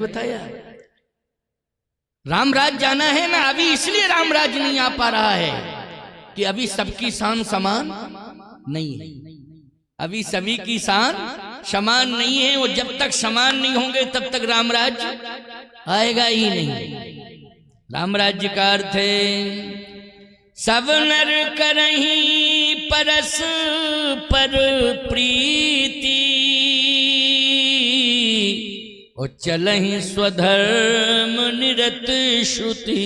बताया रामराज जाना है ना, अभी इसलिए रामराज नहीं आ पा रहा है कि अभी सबकी शान समान नहीं है, अभी सभी की शान समान नहीं है। और जब तक समान नहीं होंगे तब तक रामराज आएगा ही नहीं। रामराज्य का अर्थ है सब नर करहीं परस पर प्रीति और चलहि स्वधर्म निरत श्रुति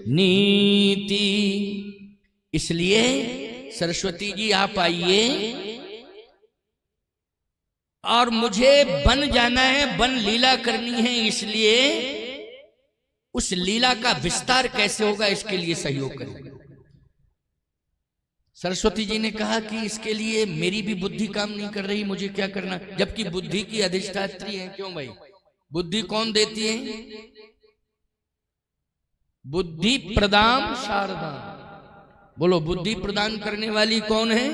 नीति। इसलिए सरस्वती जी आप आइए और मुझे बन जाना है, बन लीला करनी है, इसलिए उस लीला का विस्तार कैसे होगा इसके लिए सहयोग करें। सरस्वती जी ने कहा कि इसके लिए मेरी भी बुद्धि काम नहीं कर रही, मुझे क्या करना, जबकि बुद्धि की अधिष्ठात्री है। क्यों भाई, बुद्धि कौन देती है? बुद्धि प्रदान शारदा। बोलो, बुद्धि प्रदान करने वाली कौन है?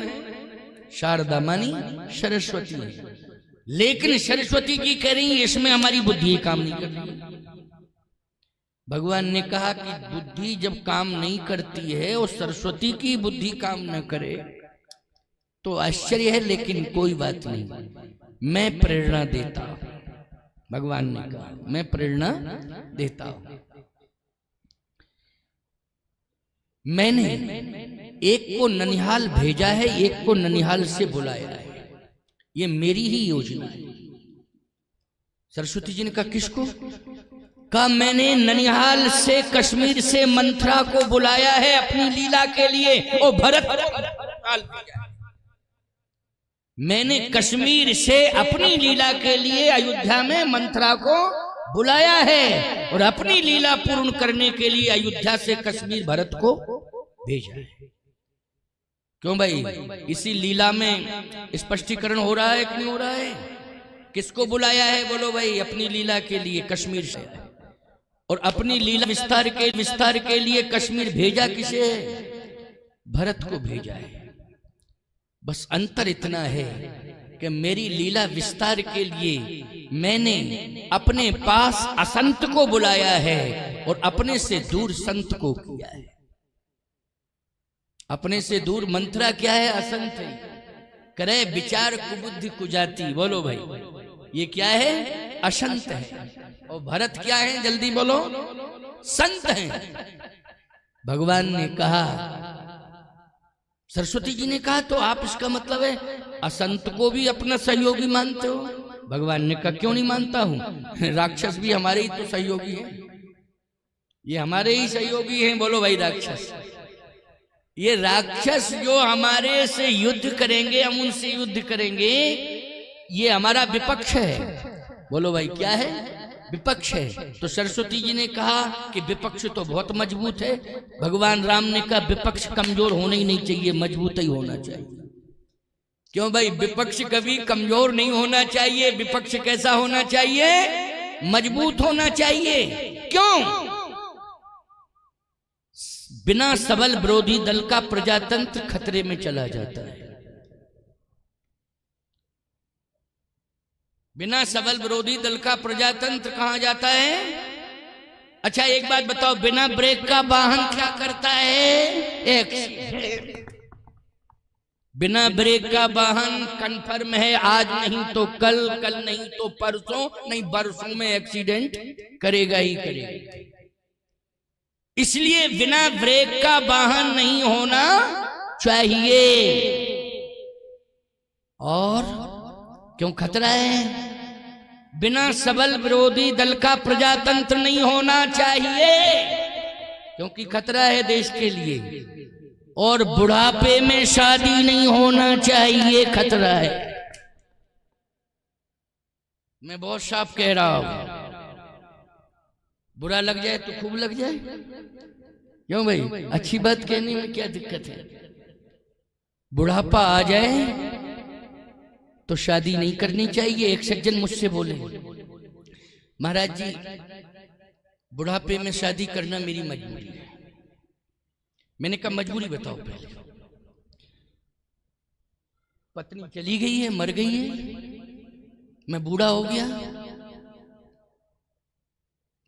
शारदा मानी सरस्वती है। लेकिन सरस्वती जी कह रही है इसमें हमारी बुद्धि काम नहीं कर रही। भगवान ने कहा कि बुद्धि जब काम नहीं करती है और सरस्वती की बुद्धि काम न करे तो आश्चर्य है, लेकिन कोई बात नहीं, मैं प्रेरणा देता हूं। भगवान ने कहा मैं प्रेरणा देता हूं। मैंने एक को ननिहाल भेजा है, एक को ननिहाल से बुलाया है, ये मेरी ही योजना है। सरस्वती जी ने कहा किसको? कहा मैंने ननिहाल से, कश्मीर से मंथरा को बुलाया है अपनी लीला के लिए और भरत मैंने कश्मीर से अपनी लीला के लिए अयोध्या में मंथरा को बुलाया है और अपनी लीला पूर्ण करने के लिए अयोध्या से कश्मीर भरत को भेजा है। क्यों भाई, इसी लीला में स्पष्टीकरण हो रहा है कि नहीं हो रहा है? किसको बुलाया है? बोलो भाई, अपनी लीला के लिए कश्मीर से, और अपनी लीला विस्तार के लिए कश्मीर भेजा किसे? भरत को भेजा है। बस अंतर इतना है कि मेरी लीला विस्तार के लिए मैंने अपने पास असंत को बुलाया है और अपने से दूर संत को किया है। अपने से दूर मंथरा क्या है? असंत है। करे विचार कुबुद्धि कुजाती। बोलो भाई, ये क्या है? असंत है। और भरत क्या है? जल्दी बोलो, संत है। भगवान ने कहा, सरस्वती जी ने कहा तो आप इसका मतलब है असंत को भी अपना सहयोगी मानते हो? भगवान ने कहा क्यों नहीं मानता हूं, राक्षस भी हमारे ही तो सहयोगी हैं, ये हमारे ही सहयोगी हैं। बोलो भाई, राक्षस, ये राक्षस जो हमारे से युद्ध करेंगे, हम उनसे युद्ध करेंगे, ये हमारा विपक्ष है। बोलो भाई, क्या है? विपक्ष है। तो सरस्वती जी ने कहा कि विपक्ष तो बहुत मजबूत है। भगवान राम ने कहा विपक्ष कमजोर होना ही नहीं चाहिए, मजबूत ही होना चाहिए। क्यों भाई, विपक्ष कभी कमजोर नहीं होना चाहिए। विपक्ष कैसा होना चाहिए? मजबूत होना चाहिए। क्यों? बिना सबल विरोधी दल का प्रजातंत्र खतरे में चला जाता है। बिना सबल विरोधी दल का प्रजातंत्र कहां जाता है? अच्छा एक बात बताओ, बिना ब्रेक का वाहन क्या करता है? बिना ब्रेक का वाहन कन्फर्म है, आज नहीं तो कल, कल नहीं तो परसों, नहीं बरसों में एक्सीडेंट करेगा ही करेगा। इसलिए बिना ब्रेक का वाहन नहीं होना चाहिए। और क्यों खतरा है? बिना सबल विरोधी दल का प्रजातंत्र नहीं होना चाहिए, क्योंकि खतरा है देश के लिए। और बुढ़ापे में शादी नहीं होना चाहिए, खतरा है। मैं बहुत साफ कह रहा हूं, बुरा लग जाए तो खूब लग जाए। क्यों भाई, अच्छी बात कहने में क्या दिक्कत है? बुढ़ापा आ जाए तो शादी नहीं करनी चाहिए। एक सज्जन मुझसे बोले, महाराज जी बुढ़ापे में शादी करना मेरी मजबूरी है। मैंने कहा मजबूरी बताओ पहले। पत्नी चली गई है, मर गई है, मैं बूढ़ा हो गया,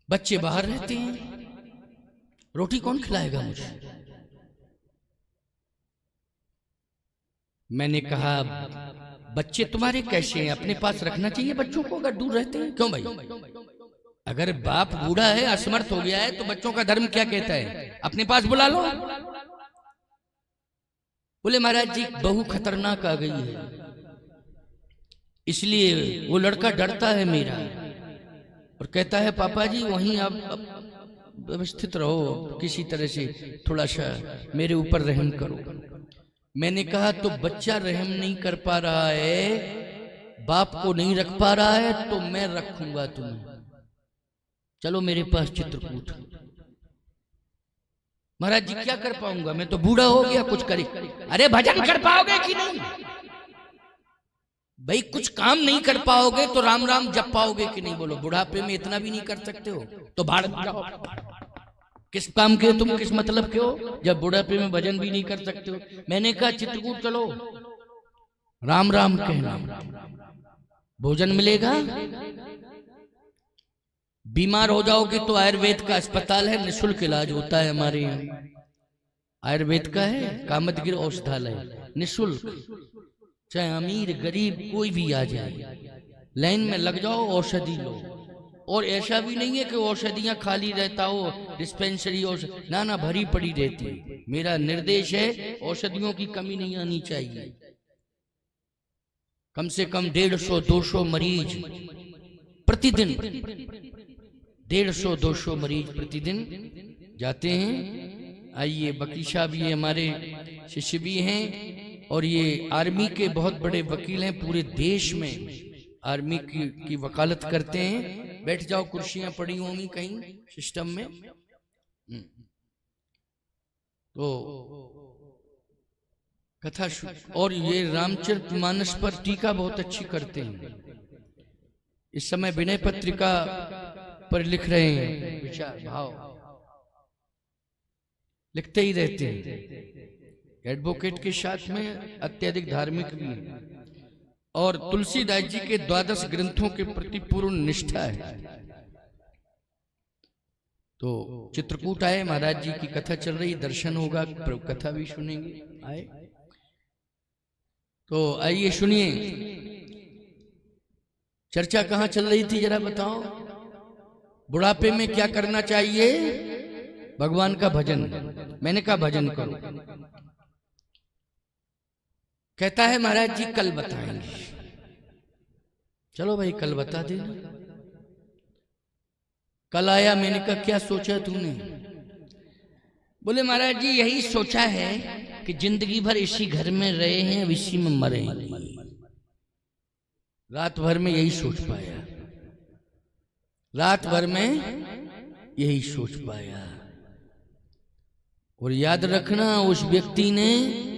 बच्चे बाहर रहते हैं, रोटी कौन खिलाएगा मुझे? मैंने कहा बच्चे तुम्हारे कैसे हैं, अपने पास रखना चाहिए बच्चों को अगर दूर रहते हैं। क्यों भाई? अगर बाप बूढ़ा है, असमर्थ हो गया है, तो बच्चों का धर्म क्या कहता है? अपने पास बुला लो। बोले महाराज जी बहू खतरनाक आ गई है, इसलिए वो लड़का डरता है मेरा और कहता है पापा जी वहीं आप व्यवस्थित रहो, किसी तरह से थोड़ा सा मेरे ऊपर रहम करो। मैंने कहा तो बच्चा रहम नहीं कर पा रहा है, बाप को नहीं रख पा रहा है, तो मैं रखूंगा तुम्हें, चलो मेरे पास चित्रकूट। महाराज जी क्या कर पाऊंगा, मैं तो बूढ़ा हो गया, कुछ करे। अरे भजन कर पाओगे कि नहीं? भाई कुछ काम नहीं कर पाओगे तो राम राम जप पाओगे कि नहीं? बोलो बुढ़ापे में इतना भी नहीं कर सकते हो तो भाड़ जाओ। किस काम के तुम, किस मतलब के हो जब बुढ़ापे में भजन भी नहीं कर सकते हो? मैंने कहा चित्रकूट चलो, राम राम कहना, भोजन मिलेगा। बीमार हो जाओगे तो आयुर्वेद का अस्पताल है, निःशुल्क इलाज होता है हमारे यहाँ। आयुर्वेद का है, कामतगिरी औषधालय, निःशुल्क, चाहे अमीर गरीब कोई भी आ जाए, लाइन में लग जाओ, औषधि लो। और ऐसा भी नहीं है कि औषधियां खाली रहता हो, डिस्पेंसरी औषधि ना ना भरी पड़ी रहती है। मेरा निर्देश है औषधियों की कमी नहीं आनी चाहिए। कम से कम 150-200 मरीज प्रतिदिन, 150-200 मरीज प्रतिदिन जाते हैं। आइए वकील साहब ये हमारे शिष्य भी हैं और ये आर्मी के बहुत बड़े वकील हैं, पूरे देश में आर्मी की वकालत करते हैं। बैठ जाओ, कुर्सियां पड़ी होंगी कहीं सिस्टम में। तो कथा और ये रामचरितमानस पर टीका बहुत अच्छी करते हैं। इस समय विनय पत्रिका पर लिख रहे हैं, विचार भाव लिखते ही रहते हैं। एडवोकेट के साथ में अत्यधिक धार्मिक भी है और तुलसीदास जी के 12 ग्रंथों के प्रति पूर्ण निष्ठा है। तो चित्रकूट आए, महाराज जी की कथा चल रही, दर्शन होगा, कथा भी सुनेंगे। आए तो आइए सुनिए, चर्चा कहाँ चल रही थी जरा बताओ? बुढ़ापे में क्या करना चाहिए? भगवान का भजन। मैंने कहा भजन करो। कहता है महाराज जी कल बताएंगे। चलो भाई कल बता दे। कल आया, मैंने कहा क्या सोचा तूने? बोले महाराज जी यही सोचा है कि जिंदगी भर इसी घर में रहे हैं, अब इसी में मरेंगे। रात भर में यही सोच पाया, रात भर में यही सोच पाया। और याद रखना उस व्यक्ति ने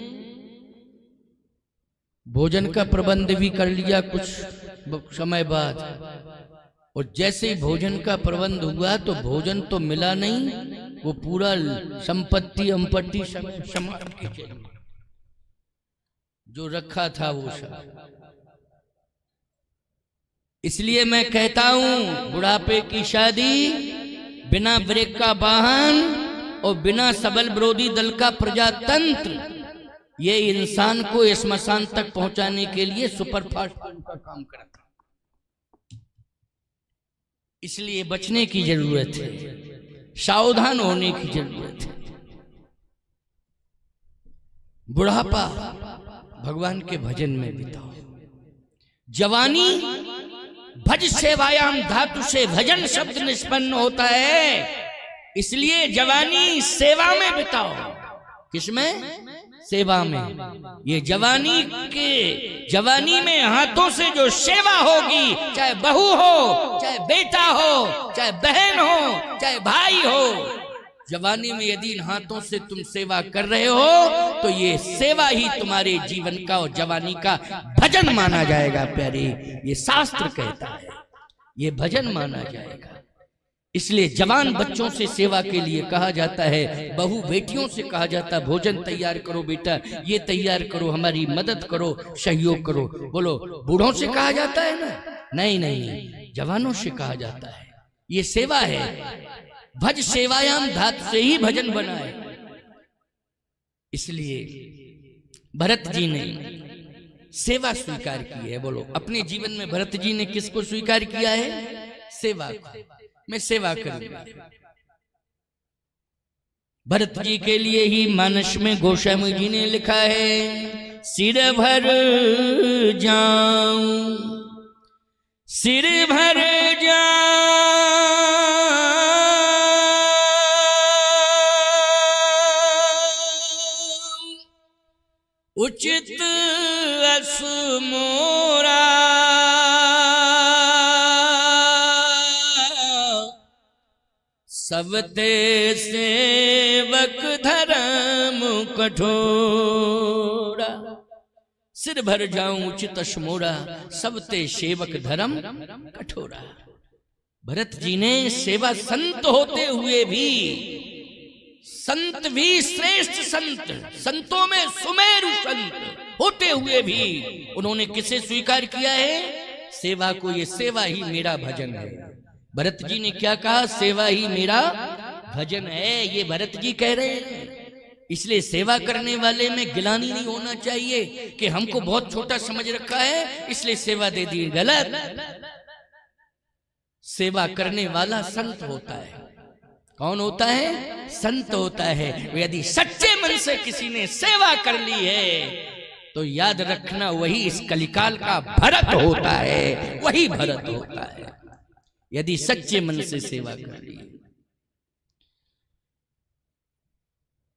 भोजन का प्रबंध भी कर लिया कुछ समय बाद, और जैसे ही भोजन का प्रबंध हुआ तो भोजन तो मिला नहीं, वो पूरा संपत्ति अंपत्ति जो रखा था वो सब। इसलिए मैं कहता हूं बुढ़ापे की शादी बिना ब्रेक का वाहन और बिना सबल विरोधी दल का प्रजातंत्र, ये इंसान को स्मशान तक पहुंचाने के लिए सुपरफास्ट का काम करता। इसलिए बचने की जरूरत है, सावधान होने की जरूरत है। बुढ़ापा भगवान के भजन में बिताओ। जवानी भज सेवायाम धातु से भजन शब्द निष्पन्न होता है, इसलिए जवानी सेवा में बिताओ। किसमें? सेवा में। ये जवानी में हाथों से जो सेवा होगी, चाहे बहू हो, चाहे बेटा हो, चाहे बहन हो, चाहे भाई हो, जवानी में यदि इन हाथों से तुम सेवा कर रहे हो तो ये सेवा ही तुम्हारे जीवन का और जवानी का भजन माना जाएगा। प्यारे, ये शास्त्र कहता है ये भजन माना जाएगा। इसलिए जवान बच्चों से सेवा के लिए कहा जाता है, बहू बेटियों से कहा जाता है भोजन तैयार करो बेटा, ये तैयार करो, हमारी मदद करो, सहयोग करो। बोलो बूढ़ों से कहा जाता है ना? नहीं नहीं, जवानों से कहा जाता है। ये सेवा है। भज सेवायाम धातु से ही भजन बना है। इसलिए भरत जी ने सेवा स्वीकार की है। बोलो, अपने जीवन में भरत जी ने किसको स्वीकार किया है? सेवा को। मैं सेवा करूंगा। भरत जी के लिए ही मानस में गोस्वामी जी ने लिखा है, सिर भर जाऊं, सिर भर जाऊं, उचित अस मोरा, सबते सेवक धर्म कठोरा। सिर भर जाऊं उचित अस मोरा, सबते सेवक धर्म कठोरा। भरत जी ने सेवा संत होते हुए भी, संत भी श्रेष्ठ संत, संतों में सुमेरु संत होते हुए भी उन्होंने किसे स्वीकार किया है? सेवा को। ये सेवा ही मेरा भजन है। भरत जी ने क्या कहा? सेवा ही मेरा भजन है। ये भरत जी कह रहे हैं। इसलिए सेवा करने वाले में गिलानी नहीं होना चाहिए कि हमको बहुत छोटा समझ रखा है इसलिए सेवा दे दी। गलत। सेवा करने वाला संत होता है। कौन होता है? संत होता है। यदि सच्चे मन से किसी ने सेवा कर ली है तो याद रखना वही इस कलिकाल का भरत होता है, वही भरत होता है, यदि सच्चे मन से सेवा कर ली।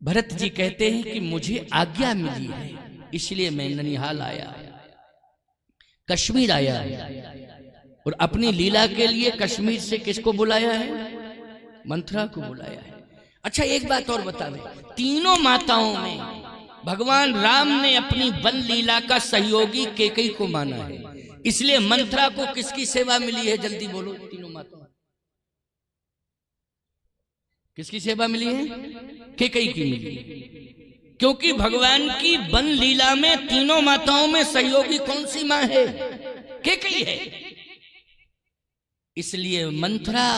भरत जी कहते हैं कि मुझे आज्ञा मिली है इसलिए मैं ननिहाल आया, कश्मीर आया, और अपनी लीला के लिए कश्मीर से किसको बुलाया है? मंथरा को बुलाया है। अच्छा, एक बात और बता दें, तीनों माताओं में भगवान राम ने अपनी वन लीला का सहयोगी कैकेयी को माना है, इसलिए मंथरा को किसकी सेवा मिली है? जल्दी बोलो। तीनों माताओं किसकी सेवा मिली है? कैकेयी की मिली है। क्योंकि भगवान की वन लीला में तीनों माताओं में सहयोगी कौन सी मां है? कैकेयी है। इसलिए मंथरा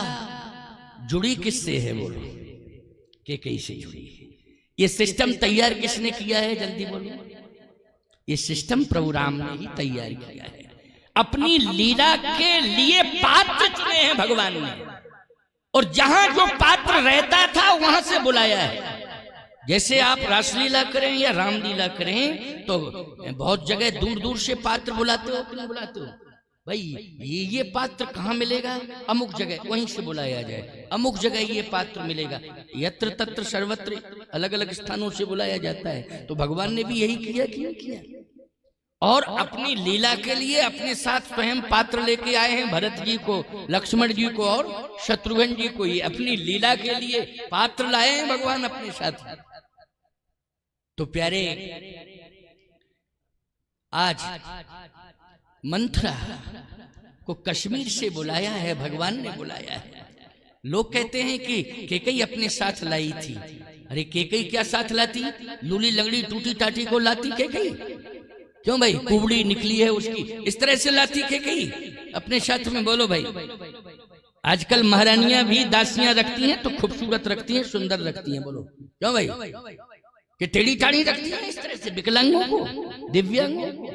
जुड़ी किससे है? बोलो, कैकेयी से जुड़ी है। ये सिस्टम तैयार किसने किया है? जल्दी बोलो। ये सिस्टम प्रभु राम ने ही तैयार किया है। अपनी लीला के लिए पात्र चुने हैं भगवान ने, और जहां जो पात्र रहता था वहां से बुलाया है। जैसे आप रासलीला करें या रामलीला करें तो बहुत जगह दूर दूर से पात्र बुलाते हो, क्यों बुलाते हो? भाई ये पात्र कहाँ मिलेगा? अमुक जगह, वहीं से बुलाया जाए। अमुक जगह ये पात्र मिलेगा। यत्र तत्र सर्वत्र अलग अलग स्थानों से बुलाया जाता है। तो भगवान ने भी यही किया। और अपनी लीला के लिए अपने साथ स्वयं पात्र लेके आए हैं। भरत जी को, लक्ष्मण जी को और शत्रुघ्न जी को, ये अपनी लीला के लिए पात्र लाए हैं भगवान अपने साथ। तो प्यारे, आज मंथरा को कश्मीर से बुलाया है, भगवान ने बुलाया है। लोग कहते हैं कि कैकेयी अपने साथ लाई थी। अरे कैकेयी क्या साथ लाती? लूली लंगड़ी टूटी टाटी को लाती कैकेयी? क्यों भाई? कुबड़ी निकली है उसकी, इस तरह से लाती कैकेयी अपने साथ में? बोलो भाई। आजकल महारानियां भी दासियां रखती हैं तो खूबसूरत रखती हैं, सुंदर रखती हैं। बोलो क्यों भाई? कि टेढ़ी टाढ़ी रखती हैं इस तरह से विकलांगों को, दिव्यांगों को?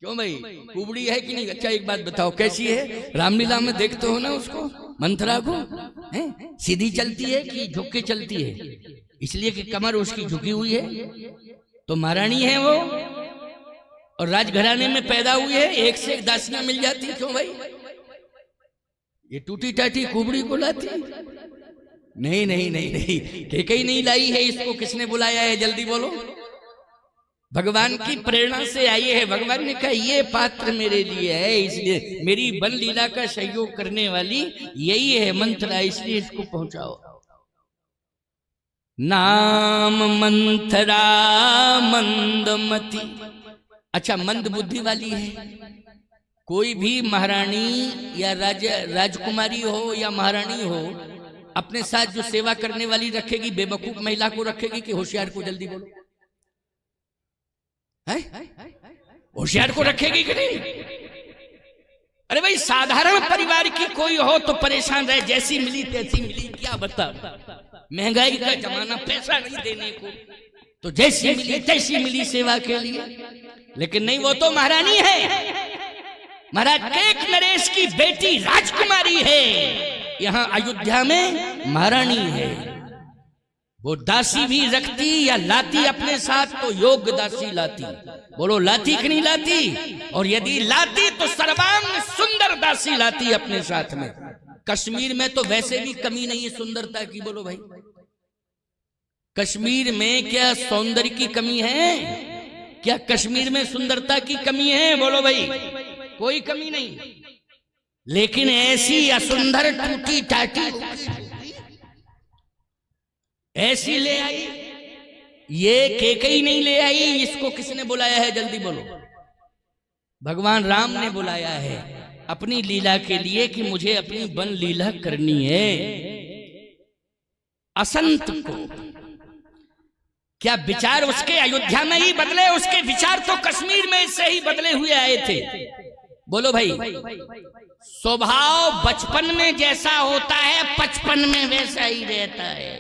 क्यों भाई? कुबड़ी है कि नहीं? अच्छा एक बात बताओ, कैसी है? रामलीला में देखते हो ना उसको, मंथरा को, है सीधी चलती है कि झुक के चलती है? इसलिए कि कमर उसकी झुकी हुई है। तो महारानी है वो, और राजघराने में पैदा हुई है, एक से एक दासियां मिल जाती। क्यों भाई? ये टूटी टाटी कुबड़ी को लाती? नहीं नहीं नहीं नहीं, कैकेयी नहीं लाई है। इसको किसने बुलाया है? जल्दी बोलो। भगवान की प्रेरणा से आई है। भगवान ने कहा ये पात्र मेरे लिए है, इसलिए मेरी वन लीला का सहयोग करने वाली यही है मंथरा, इसलिए इसको पहुंचाओ। नाम मंथरा मंदमती। अच्छा, मंद बुद्धि वाली है। कोई भी महारानी या राजकुमारी हो या महारानी हो, अपने साथ जो सेवा करने वाली रखेगी, बेवकूफ महिला को रखेगी कि होशियार को? जल्दी बोलो। होशियार को रखेगी कि नहीं? अरे भाई साधारण परिवार की कोई हो तो परेशान रहे, जैसी मिली तैसी मिली, क्या बता, महंगाई का जमाना, पैसा नहीं देने को, तो जैसी मिली तैसी मिली सेवा के लिए। लेकिन नहीं, वो तो महारानी है, महाराज केक नरेश की बेटी राजकुमारी है, यहां अयोध्या में महारानी है। वो दासी भी रखती या लाती अपने साथ तो योग्य दासी लाती, बोलो लाती कि नहीं लाती, और यदि लाती तो सर्वांग सुंदर दासी लाती अपने साथ में। कश्मीर में तो वैसे भी कमी नहीं है सुंदरता की, बोलो भाई, कश्मीर में क्या सौंदर्य की कमी है? क्या कश्मीर में सुंदरता की कमी है? बोलो भाई, कोई कमी नहीं। लेकिन ऐसी असुंदर टूटी टाटी ऐसी ले आई, ये केकई नहीं ले आई, इसको किसने बुलाया है? जल्दी बोलो। भगवान राम ने बुलाया है अपनी लीला के लिए कि मुझे अपनी वन लीला करनी है। असंत को क्या विचार उसके अयोध्या में ही बदले? उसके विचार तो कश्मीर में से ही बदले हुए आए थे। बोलो भाई, स्वभाव बचपन में जैसा होता है 55 में वैसा ही रहता है,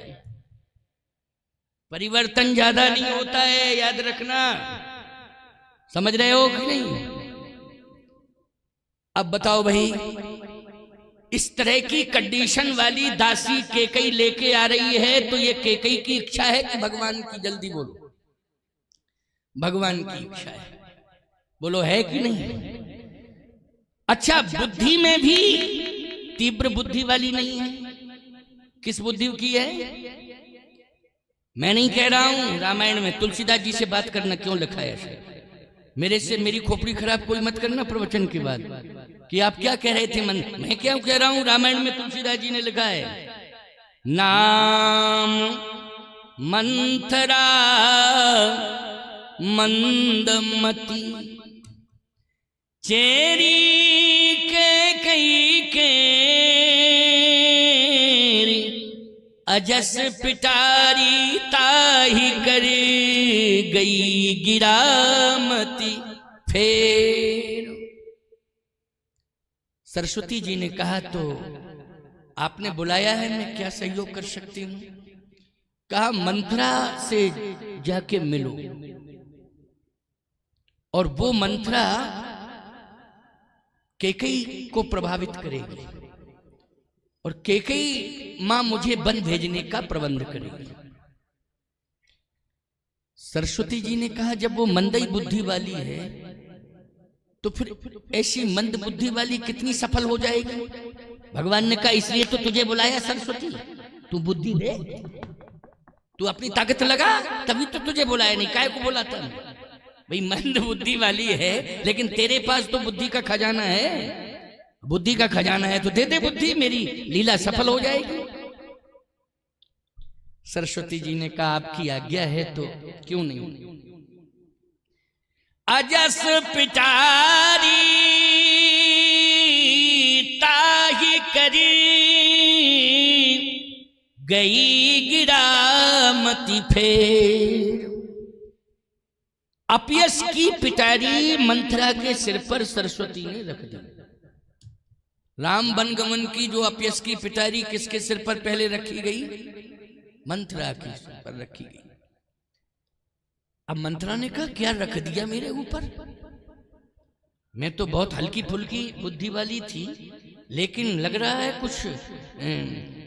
परिवर्तन ज्यादा नहीं होता है, याद रखना। समझ रहे हो कि नहीं? अब बताओ भाई, इस तरह की कंडीशन वाली दासी केकई लेके आ रही है तो ये केकई की इच्छा है कि भगवान की? जल्दी बोलो, भगवान की इच्छा है, बोलो है कि नहीं? अच्छा, बुद्धि में भी तीव्र बुद्धि वाली नहीं है। किस बुद्धि की है? मैं नहीं कह रहा हूं, रामायण में तुलसीदास जी से बात करना क्यों लिखा है ऐसे? मेरे से मेरी खोपड़ी खराब कोई मत करना प्रवचन के बाद कि आप क्या कह रहे थे। मैं क्या कह रहा हूं, रामायण में तुलसीदास जी ने लिखा है, नाम मंथरा मंदमती चेरी के कई के अजस पिटारी ताही कर गई गिरामती फेर। सरस्वती जी ने कहा, तो आपने बुलाया है, मैं क्या सहयोग कर सकती हूं? कहा, मंथरा से जाके मिलो, और वो मंथरा केकई को प्रभावित करेगी, और केकई मां मुझे वन भेजने का प्रबंध करेगी। सरस्वती जी ने कहा, जब वो मंदई बुद्धि वाली है तो फिर ऐसी मंद बुद्धि वाली कितनी सफल हो जाएगी? भगवान ने कहा, इसलिए तो तुझे बुलाया सरस्वती, तू बुद्धि दे, तू अपनी ताकत लगा, तभी तो तुझे बुलाया, नहीं काहे को बुलाता? भाई मंद बुद्धि वाली है, लेकिन तेरे पास तो बुद्धि का खजाना है, बुद्धि का खजाना है तो दे दे बुद्धि, मेरी लीला सफल हो जाएगी। सरस्वती जी ने कहा, आपकी आज्ञा है तो क्यों नहीं। अजस पिटारी ताही करी गई गिरामती फेर। अपयश की पिटारी मंथरा के सिर पर सरस्वती ने रख दी। राम वनगमन की जो अपयश की पिटारी किसके सिर पर पहले रखी गई? मंथरा के सिर पर रखी गई। अब मंथरा ने कहा, क्या रख दिया मेरे ऊपर? मैं तो बहुत हल्की फुल्की बुद्धि वाली थी, लेकिन लग रहा है कुछ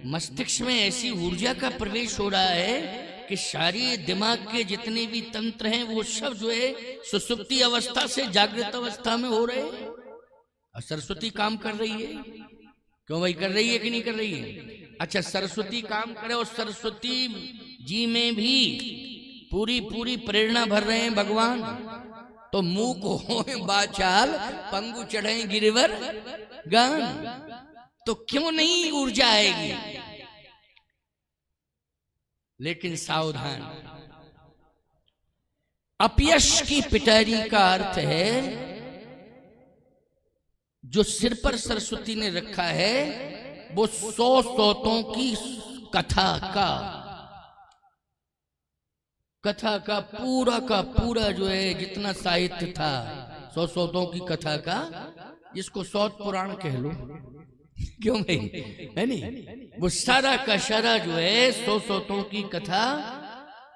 मस्तिष्क में ऐसी ऊर्जा का प्रवेश हो रहा है कि सारी दिमाग के जितने भी तंत्र हैं वो सब जो है सुसुप्ति अवस्था से जागृत अवस्था में हो रहे हैं। और सरस्वती काम कर रही है। क्यों भाई, कर रही है कि नहीं कर रही है? अच्छा, सरस्वती काम करे और सरस्वती जी में भी पूरी पूरी प्रेरणा भर रहे हैं भगवान, तो मुंह को होए बाचाल पंगु चढ़े गिरिवर गान, तो क्यों नहीं ऊर्जा आएगी? लेकिन सावधान, अपयश की पिटारी का अर्थ है जो सिर पर सरस्वती ने रखा है वो 100 सौतों की कथा का पूरा जो है जितना साहित्य था 100 सौतों की कथा का, इसको सौत पुराण कह लो। क्यों भाई, है नहीं? वो सारा का सारा जो है 100 सौतों की कथा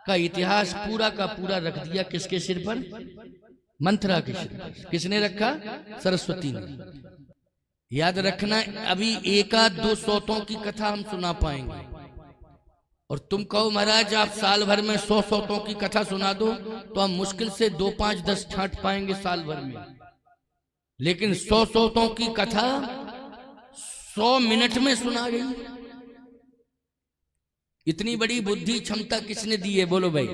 का इतिहास पूरा का पूरा रख दिया किसके सिर पर? मंथरा के सिर पर। किसने रखा? सरस्वती ने। याद रखना, अभी 1-2 सौतों की कथा हम सुना पाएंगे, और तुम कहो महाराज आप साल भर में 100 सौतों की कथा सुना दो, तो हम मुश्किल से 2, 5, 10 छांट पाएंगे साल भर में। लेकिन 100 सौतों की कथा 100 मिनट में सुना गई। इतनी बड़ी बुद्धि क्षमता किसने दी है? बोलो भाई।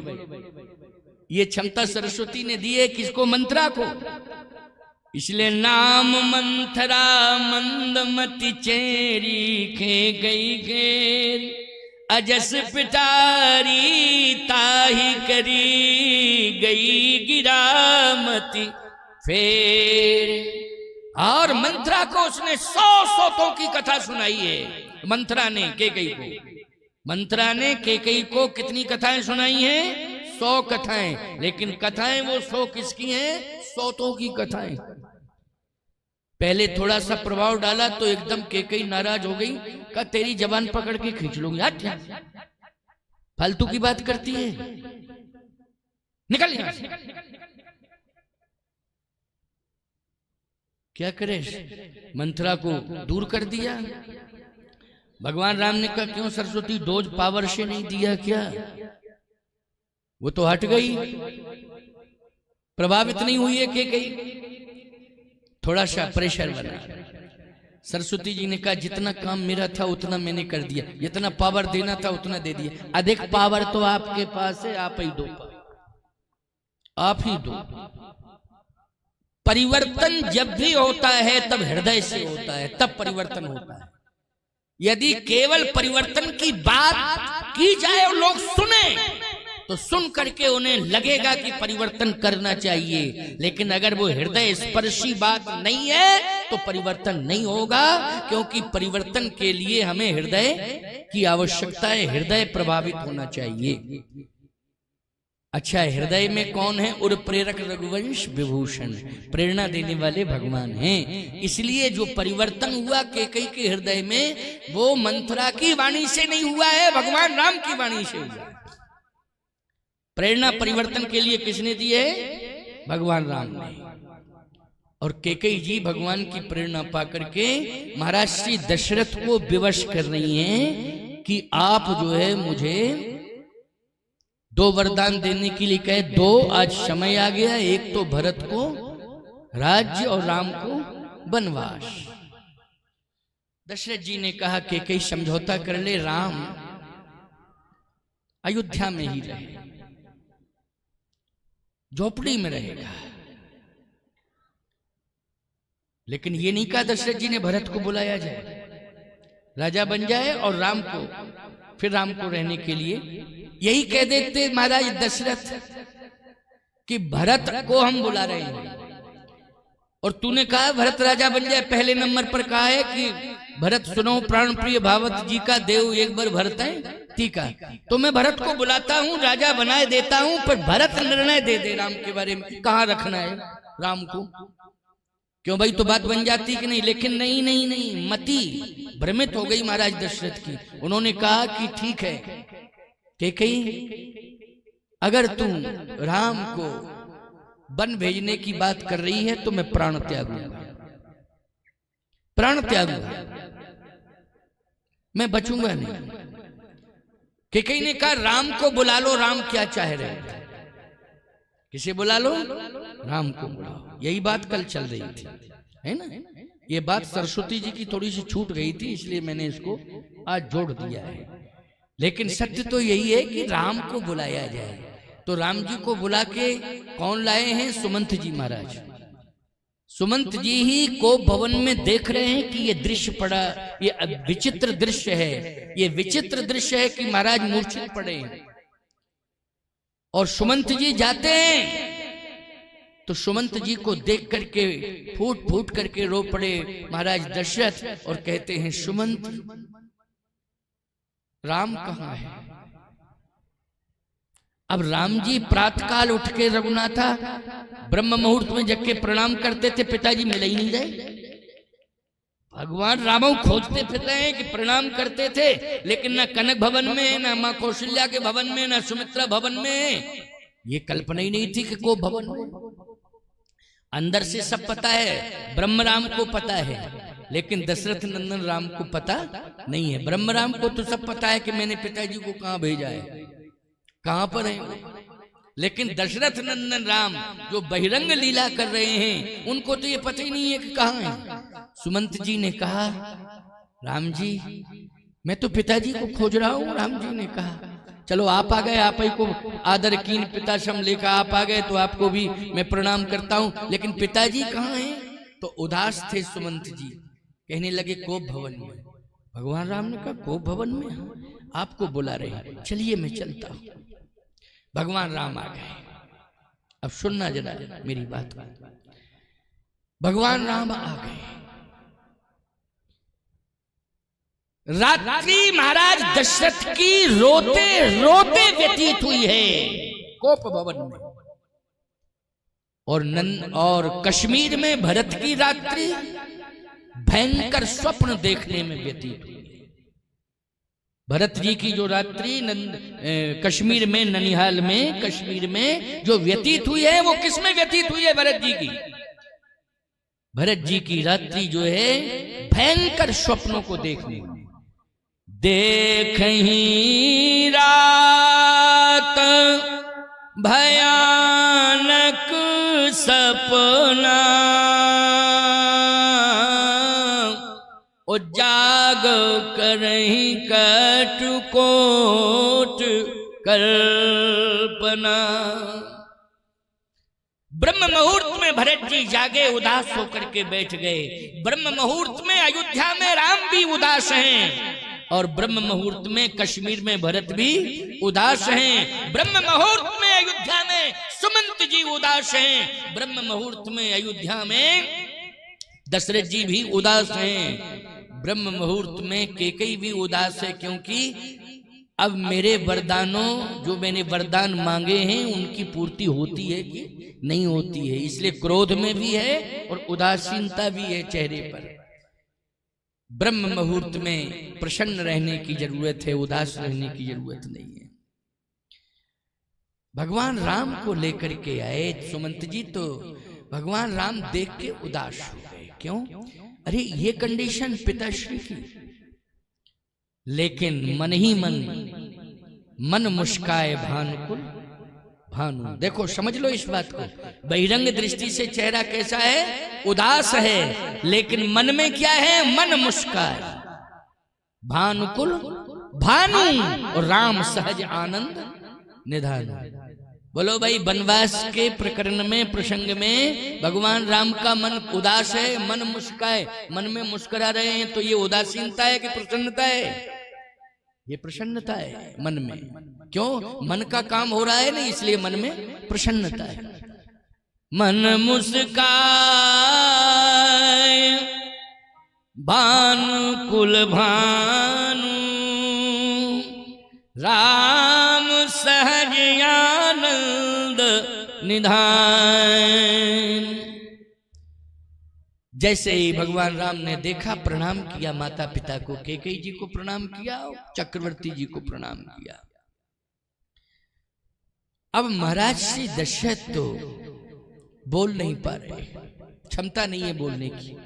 ये क्षमता सरस्वती ने दी है। किसको? मंथरा को। इसलिए नाम मंथरा मंदमति चेरी खे गई घेर, अजस पिटारी ताही करी गई गिरामती फेर। और मंथरा को उसने 100 सौतों की कथा सुनाई है। मंथरा ने कैकेयी को, मंथरा ने कैकेयी को कितनी कथाएं सुनाई हैं? 100 कथाएं। लेकिन कथाएं वो 100 किसकी हैं? सौतों की कथाएं। पहले थोड़ा सा प्रभाव डाला तो एकदम कैकेयी नाराज हो गई, कहा तेरी जबान पकड़ के खींच लूंगी, हट, फालतू की बात करती है, निकल यहां से। क्या करे? मंथरा को दूर कर दिया। भगवान राम ने कहा क्यों सरस्वती, डोज पावर से नहीं दिया क्या? वो तो हट गई, प्रभावित नहीं हुई है कैकेयी। थोड़ा सा प्रेशर बना। सरस्वती जी ने कहा जितना काम मेरा था उतना मैंने कर दिया, जितना पावर देना था उतना दे दिया। अधिक पावर तो आपके पास है, आप ही दो, आप ही दो। परिवर्तन जब भी होता है तब हृदय से होता है, तब परिवर्तन होता है। यदि केवल परिवर्तन की बात की जाए और लोग सुने तो सुन करके उन्हें लगेगा कि परिवर्तन करना चाहिए, लेकिन अगर वो हृदय स्पर्शी बात नहीं है तो परिवर्तन नहीं होगा, क्योंकि परिवर्तन के लिए हमें हृदय की आवश्यकता है। हृदय प्रभावित होना चाहिए। अच्छा, हृदय में कौन है? उर प्रेरक रघुवंश विभूषण, प्रेरणा देने वाले भगवान हैं। इसलिए जो परिवर्तन हुआ कैकेयी के हृदय में, वो मंथरा की वाणी से नहीं हुआ है, भगवान राम की वाणी से हुआ है। प्रेरणा परिवर्तन के लिए किसने दी है? भगवान राम ने। और कैकेयी जी भगवान की प्रेरणा पाकर के महाराज श्री दशरथ को विवश कर रही हैं कि आप जो है मुझे 2 वरदान देने के लिए कहे। 2 आज समय आ गया, एक तो भरत को राज्य और राम को वनवास। दशरथ जी ने कहा कैकेयी समझौता कर ले, राम अयोध्या में ही रहे, झोपड़ी में रहेगा। लेकिन ये नहीं कहा दशरथ जी ने भरत को बुलाया जाए, राजा बन जाए और राम को, फिर राम को रहने के लिए। यही कह देते महाराज दशरथ कि भरत को हम बुला रहे हैं, और तूने कहा भरत राजा बन जाए। पहले नंबर पर कहा है कि भरत सुनो प्राण प्रिय भावत जी का देव एक बार भरत है ठीक है, तो मैं भरत को बुलाता हूं, राजा बनाए देता हूं, पर भरत निर्णय दे दे राम के बारे में, कहां रखना है राम को। क्यों भाई, तो बात बन जाती कि नहीं। लेकिन नहीं नहीं नहीं, मति भ्रमित हो गई महाराज दशरथ की। उन्होंने कहा कि ठीक है कैकेयी, अगर तुम राम को वन भेजने की बात कर रही है तो मैं प्राण त्यागूंगा, प्राण त्यागूंगा, मैं बचूंगा नहीं। कैकेयी ने कहा राम को बुला लो, राम क्या चाह रहे हैं? किसे बुला लो? राम को बुलाओ। यही बात कल चल रही थी, है ना। ये बात सरस्वती जी की थोड़ी सी छूट गई थी, इसलिए मैंने इसको आज जोड़ दिया है। लेकिन सत्य तो यही है कि राम को बुलाया जाए। तो राम जी को बुला के कौन लाए हैं? सुमंत जी महाराज। सुमंत जी ही को भवन में देख रहे हैं कि ये दृश्य पड़ा, ये विचित्र दृश्य है, ये विचित्र दृश्य है कि महाराज मूर्छित पड़े हैं। और सुमंत जी जाते हैं तो सुमंत जी को देख करके फूट फूट करके रो पड़े महाराज दशरथ, और कहते हैं सुमंत राम कहाँ है? अब राम जी प्रातःकाल उठ के रघुनाथा ब्रह्म मुहूर्त में जग के प्रणाम करते थे, पिताजी मिले ही नहीं गए। भगवान रामो खोजते फिर रहे हैं कि प्रणाम करते थे, लेकिन ना कनक भवन में, ना माँ कौशल्या के भवन में, ना सुमित्रा भवन में। ये कल्पना ही नहीं थी कि को भवन में। अंदर से सब पता है, ब्रह्म राम को पता है, लेकिन दशरथ नंदन राम को पता नहीं है। ब्रह्म राम को तो सब पता है कि मैंने पिताजी को कहाँ भेजा है, कहां पर है, लेकिन दशरथ नंदन राम जो बहिरंग लीला कर रहे हैं उनको तो ये पता ही नहीं है कि कहां है। सुमंत जी ने कहा, राम जी मैं तो पिताजी को खोज रहा हूं। राम जी ने कहा चलो आप आ गए, आप ही को आदर कीन पिता शम लेकर आप आ गए, तो आपको भी मैं प्रणाम करता हूं, लेकिन पिताजी कहां हैं? तो उदास थे सुमंत जी, कहने लगे कोप भवन में। भगवान राम ने कहा कोप भवन में आपको बुला रहे, चलिए मैं चलता हूं। भगवान राम आ गए। अब सुनना जरा मेरी बात। भगवान राम आ गए। रात्रि महाराज दशरथ की रोते रोते व्यतीत हुई है कोप भवन में, और कश्मीर में भरत की रात्रि भयंकर स्वप्न देखने में व्यतीत हुई। भरत जी की जो रात्रि कश्मीर में, ननिहाल में, कश्मीर में जो व्यतीत हुई है, वो किस में व्यतीत हुई है? भरत जी की। भरत जी की रात्रि जो है भयंकर स्वप्नों को देखने में। देखहीं रात भयानक सपना, और जाग करहीं कटकोट कल्पना। ब्रह्म मुहूर्त में भरत जी जागे, उदास होकर के बैठ गए। ब्रह्म मुहूर्त में अयोध्या में राम भी उदास हैं, और ब्रह्म मुहूर्त में कश्मीर में भरत भी उदास हैं। ब्रह्म मुहूर्त में अयोध्या में सुमंत जी उदास हैं, ब्रह्म मुहूर्त में अयोध्या में दशरथ जी भी उदास हैं। ब्रह्म मुहूर्त में कैकेयी भी उदास है, क्योंकि अब मेरे वरदानों, जो मैंने वरदान मांगे हैं, उनकी पूर्ति होती है कि नहीं होती है, इसलिए क्रोध में भी है और उदासीनता भी है चेहरे पर। ब्रह्म मुहूर्त में प्रसन्न रहने की जरूरत है, उदास रहने की जरूरत नहीं है। भगवान राम को लेकर के आए सुमंत जी, तो भगवान राम देख के उदास हो गए। क्यों? अरे ये कंडीशन पिताश्री की, लेकिन मन ही मन मुस्काए भानुकुल भानु। देखो समझ लो इस बात को, बहिरंग दृष्टि से चेहरा कैसा है? उदास है, लेकिन मन में क्या है? मन मुस्काए भानुकुल भानु, और राम सहज आनंद निधान। बोलो भाई, वनवास के प्रकरण में, प्रसंग में भगवान राम का मन उदास है, मन मुस्काए, मन में मुस्कुरा रहे हैं, तो ये उदासीनता है कि प्रसन्नता है? ये प्रसन्नता है मन में। क्यों? मन का काम हो रहा है ना, इसलिए मन में प्रसन्नता है। मन मुस्काए भानु कुल भानु, राम सहज आनंद निधान। जैसे ही भगवान राम ने देखा, प्रणाम किया माता पिता को, कैकेयी जी को प्रणाम किया, चक्रवर्ती जी को प्रणाम किया। अब महाराज श्री दशरथ तो बोल नहीं पा रहे, क्षमता नहीं है बोलने की।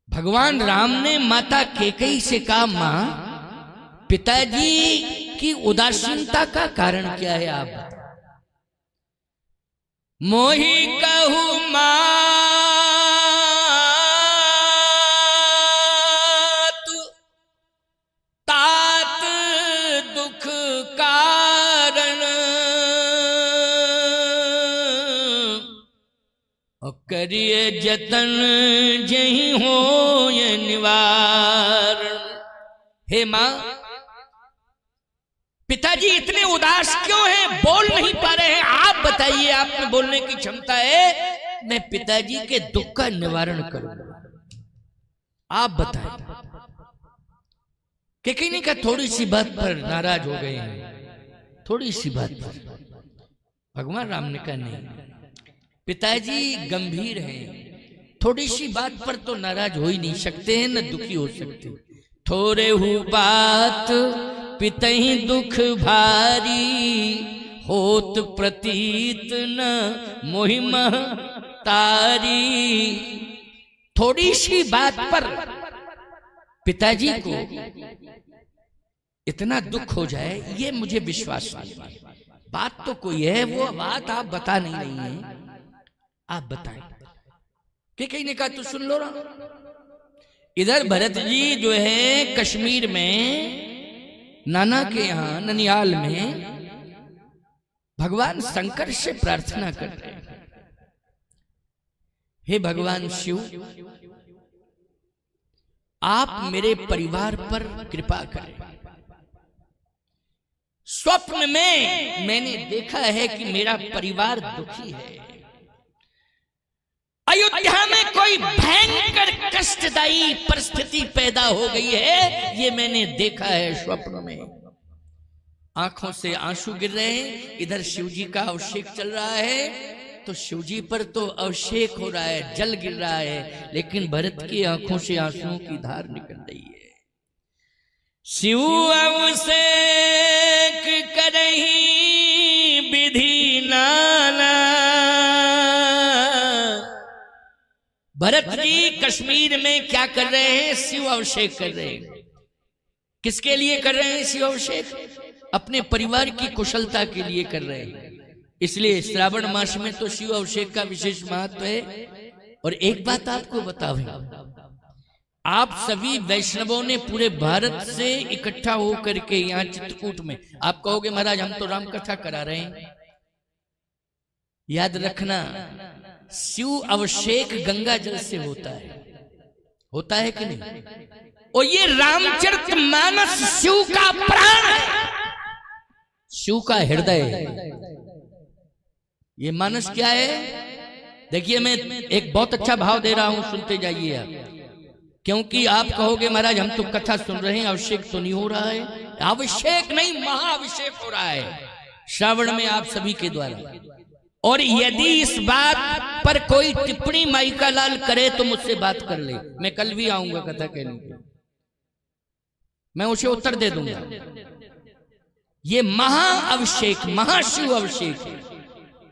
भगवान राम ने माता कैकेयी से कहा, मां पिताजी की उदासीनता का कारण क्या है आप बताओ। मोहि कहू मात तात दुख कारण, और करिए जतन जही हो ये निवारण। हे मां, पिताजी इतने उदास क्यों हैं? बोल नहीं पा रहे हैं, आप बताइए, आप में बोलने की क्षमता है, मैं पिताजी के दुख का निवारण करूंगा, आप बताइए। कैकेयी ने कहा थोड़ी सी बात पर नाराज हो गए हैं, थोड़ी सी बात पर भगवान राम ने कहा नहीं, पिताजी गंभीर हैं, थोड़ी सी बात पर तो नाराज हो ही नहीं सकते हैं, न दुखी हो सकते। थोड़े हु बात पितहि दुख भारी, होत प्रतीत न मोहिमा तारी। थोड़ी सी बात पर पिताजी को इतना दुख हो जाए, ये मुझे विश्वास नहीं। बात तो कोई है, वो बात आप बता नहीं रही हैं, आप बताएं। कि कहीं ने कहा तो सुन लो ना। इधर भरत जी जो है कश्मीर में नाना के यहां ननिहाल में भगवान शंकर से प्रार्थना कर रहे हैं, हे भगवान शिव, आप मेरे परिवार पर कृपा करें। स्वप्न में मैंने देखा है कि मेरा परिवार दुखी है, अयोध्या में कोई भयंकर कष्टदायी परिस्थिति पैदा हो गई है, ये मैंने देखा है स्वप्न में। आंखों से आंसू गिर रहे हैं, इधर शिवजी का अभिषेक चल रहा है, तो शिवजी पर तो अभिषेक हो रहा है, जल गिर रहा है, लेकिन भरत की आंखों से आंसुओं की धार निकल रही है। शिव अभिषेक करहि विधि नाना। भरत जी कश्मीर में क्या कर रहे हैं? शिव अभिषेक कर रहे हैं। किसके लिए कर रहे हैं शिव अभिषेक? अपने परिवार की कुशलता के लिए कर रहे हैं। इसलिए श्रावण मास में तो शिव अभिषेक का विशेष महत्व है। और एक बात आपको बताऊं, आप सभी वैष्णवों ने पूरे भारत से इकट्ठा होकर के यहाँ चित्रकूट में, आप कहोगे महाराज हम तो राम कथा करा रहे हैं। याद रखना, शिव अभिषेक गंगा जल से होता है कि नहीं? और ये रामचरितमानस शिव का प्राण है, शिव का हृदय है। ये मानस क्या है? देखिए मैं एक बहुत अच्छा भाव दे रहा हूं, सुनते जाइए आप, क्योंकि आप कहोगे महाराज हम तो कथा सुन रहे हैं, अभिषेक तो नहीं हो रहा है। अभिषेक नहीं, महाअभिषेक हो रहा है श्रावण में आप सभी के द्वारा। और यदि इस बात पर कोई टिप्पणी माइका लाल करे तो मुझसे बात कर ले, मैं कल भी आऊंगा कथा कहने के, मैं उसे उत्तर दे दूंगा। ये महाअभिषेक, महाशिव अभिषेक है।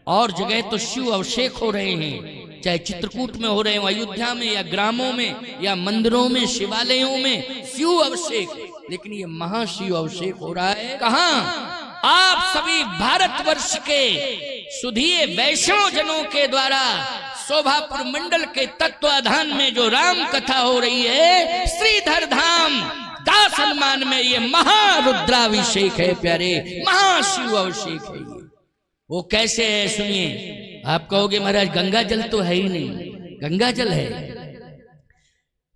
और जगह तो शिव अभिषेक हो रहे हैं, चाहे चित्रकूट में हो रहे हो, अयोध्या में या ग्रामों में या मंदिरों में, शिवालयों में शिव अभिषेक, लेकिन ये महाशिव अभिषेक हो रहा है कहां? आप सभी भारतवर्ष के सुधीय वैष्णव जनों के द्वारा शोभापुर मंडल के तत्वाधान में जो राम कथा हो रही है, श्रीधर धाम दास हनुमान में ये महारुद्राभिषेक है प्यारे, महाशिव अभिषेक है। वो कैसे है सुनिए। आप कहोगे महाराज गंगा जल तो है ही नहीं, गंगा जल है।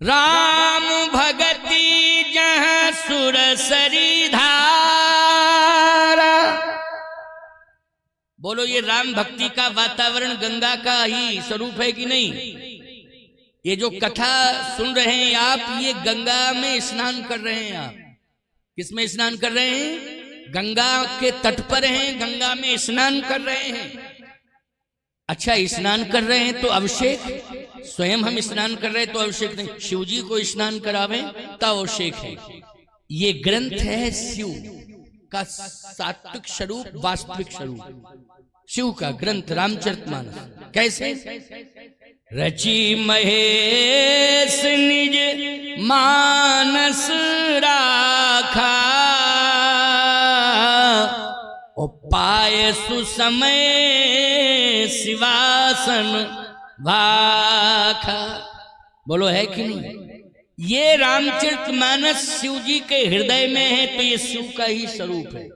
राम भगति जहां सुरसरी धारा, बोलो ये राम भक्ति का वातावरण गंगा का ही स्वरूप है कि नहीं? ये जो कथा सुन रहे हैं आप, ये गंगा में स्नान कर रहे हैं आप। किसमें स्नान कर रहे हैं? गंगा के तट पर हैं, गंगा में स्नान कर रहे हैं। अच्छा स्नान कर रहे हैं तो अभिषेक, स्वयं हम स्नान कर रहे हैं तो अभिषेक नहीं, शिव जी को स्नान करावे तब अभिषेक है। ये ग्रंथ है शिव का सात्विक स्वरूप, वास्तविक स्वरूप शिव का ग्रंथ रामचरितमानस। कैसे? रची महेश निज मानस राखा, ओ पाए सुसमय शिवासन भाखा। बोलो है कि नहीं? ये रामचरितमानस शिव जी के हृदय में है, तो ये शिव का ही स्वरूप है।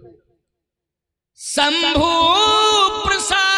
शंभु प्रसाद